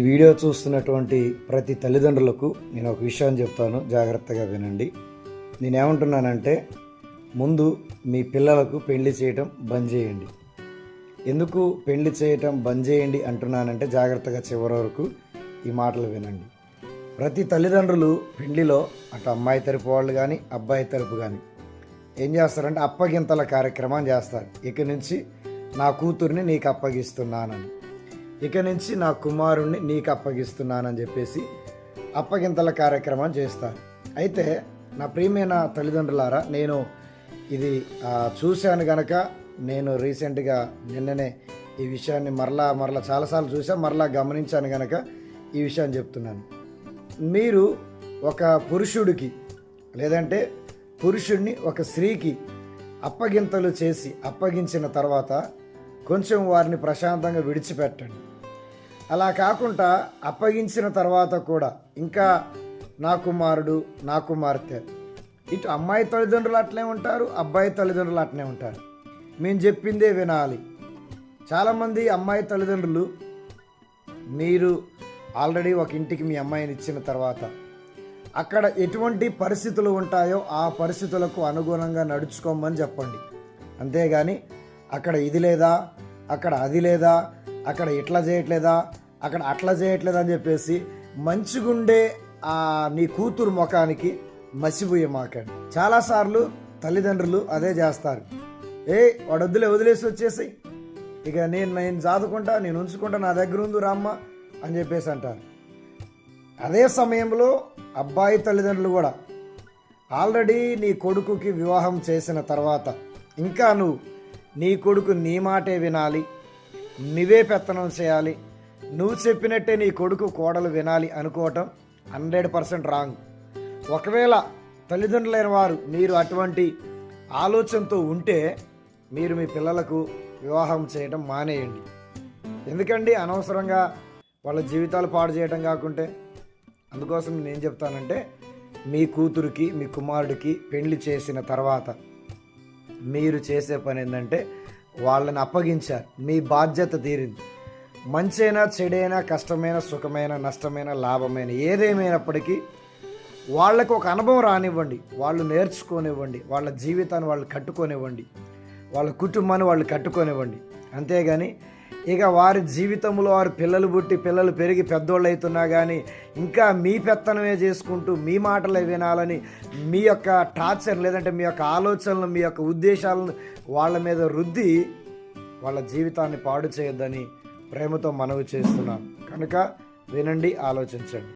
Video చూస్తున్నటువంటి ప్రతి తల్లిదండ్రులకు నేను ఒక విషయం చెప్తాను, జాగ్రత్తగా వినండి. నేనేమంటున్నానంటే, ముందు మీ పిల్లలకు పెళ్లి చేయటం బంద్ చేయండి. ఎందుకు పెళ్లి చేయటం బంద్ చేయండి అంటున్నానంటే, జాగ్రత్తగా చివరి వరకు ఈ మాటలు వినండి. ప్రతి తల్లిదండ్రులు పెళ్లిలో అటు అమ్మాయి తరపు వాళ్ళు కానీ అబ్బాయి తరపు కానీ ఏం చేస్తారంటే అప్పగింతల కార్యక్రమం చేస్తారు. ఇక నుంచి నా కూతుర్ని నీకు అప్పగిస్తున్నానని, ఇక నుంచి నా కుమారుణ్ణి నీకు అప్పగిస్తున్నానని చెప్పేసి అప్పగింతల కార్యక్రమం చేస్తారు. అయితే నా ప్రియమైన తల్లిదండ్రులారా, నేను ఇది చూశాను గనక నేను రీసెంట్గా నిన్ననే ఈ విషయాన్ని మరలా చాలాసార్లు చూసా, మరలా గమనించాను గనక ఈ విషయాన్ని చెప్తున్నాను. మీరు ఒక పురుషుడికి లేదంటే పురుషుడిని ఒక స్త్రీకి అప్పగింతలు చేసి అప్పగించిన తర్వాత కొంచెం వారిని ప్రశాంతంగా విడిచిపెట్టండి. అలా కాకుండా అప్పగించిన తర్వాత కూడా ఇంకా నా కుమారుడు నా కుమార్తె, ఇటు అమ్మాయి తల్లిదండ్రులు అట్లే ఉంటారు, అబ్బాయి తల్లిదండ్రులు అట్లే ఉంటారు. మేము చెప్పిందే వినాలి. చాలామంది అమ్మాయి తల్లిదండ్రులు, మీరు ఆల్రెడీ ఒక ఇంటికి మీ అమ్మాయిని ఇచ్చిన తర్వాత అక్కడ ఎటువంటి పరిస్థితులు ఉంటాయో ఆ పరిస్థితులకు అనుగుణంగా నడుచుకోమని చెప్పండి. అంతేగాని అక్కడ ఇది లేదా, అక్కడ అది లేదా, అక్కడ ఇట్లా చేయట్లేదా, అక్కడ అట్లా చేయట్లేదా అని చెప్పేసి మంచిగుండే నీ కూతురు ముఖానికి మసిపోయే మాకండి. చాలాసార్లు తల్లిదండ్రులు అదే చేస్తారు. వాడు వదిలేసి వచ్చేసి ఇక నేను చదువుకుంటా, నేను ఉంచుకుంటా, నా దగ్గర ఉంది రామ్మ అని చెప్పేసి అంటారు. అదే సమయంలో అబ్బాయి తల్లిదండ్రులు కూడా ఆల్రెడీ నీ కొడుకుకి వివాహం చేసిన తర్వాత ఇంకా నువ్వు నీ కొడుకు నీ మాటే వినాలి, నువ్వే పెత్తనం చేయాలి, నువ్వు చెప్పినట్టే నీ కొడుకు కోడలు వినాలి అనుకోవటం 100% రాంగ్. ఒకవేళ తల్లిదండ్రులైన వారు మీరు అటువంటి ఆలోచనతో ఉంటే మీరు మీ పిల్లలకు వివాహం చేయడం మానేయండి. ఎందుకండి అనవసరంగా వాళ్ళ జీవితాలు పాడు చేయడం కాకుంటే. అందుకోసం నేను చెప్తానంటే, మీ కూతురికి మీ కుమారుడికి పెళ్లి చేసిన తర్వాత మీరు చేసే పని ఏంటంటే వాళ్ళని అప్పగించారు, మీ బాధ్యత తీరింది. మంచైనా చెడైనా కష్టమైన సుఖమైన నష్టమైన లాభమైన ఏదేమైనప్పటికీ వాళ్ళకు ఒక అనుభవం రానివ్వండి, వాళ్ళు నేర్చుకోనివ్వండి, వాళ్ళ జీవితాన్ని వాళ్ళు కట్టుకోనివ్వండి, వాళ్ళ కుటుంబాన్ని వాళ్ళు కట్టుకోనివ్వండి. అంతేగాని ఇక వారి జీవితంలో వారి పిల్లలు పుట్టి పిల్లలు పెరిగి పెద్దోళ్ళు అవుతున్నా కానీ ఇంకా మీ పెత్తనమే చేసుకుంటూ మీ మాటలే వినాలని మీ యొక్క టార్చర్ లేదంటే మీ యొక్క ఆలోచనలు మీ యొక్క ఉద్దేశాలను వాళ్ళ మీద రుద్ది వాళ్ళ జీవితాన్ని పాడు చేయొద్దని ప్రేమతో మనవి చేస్తున్నాను. కనుక వినండి, ఆలోచించండి.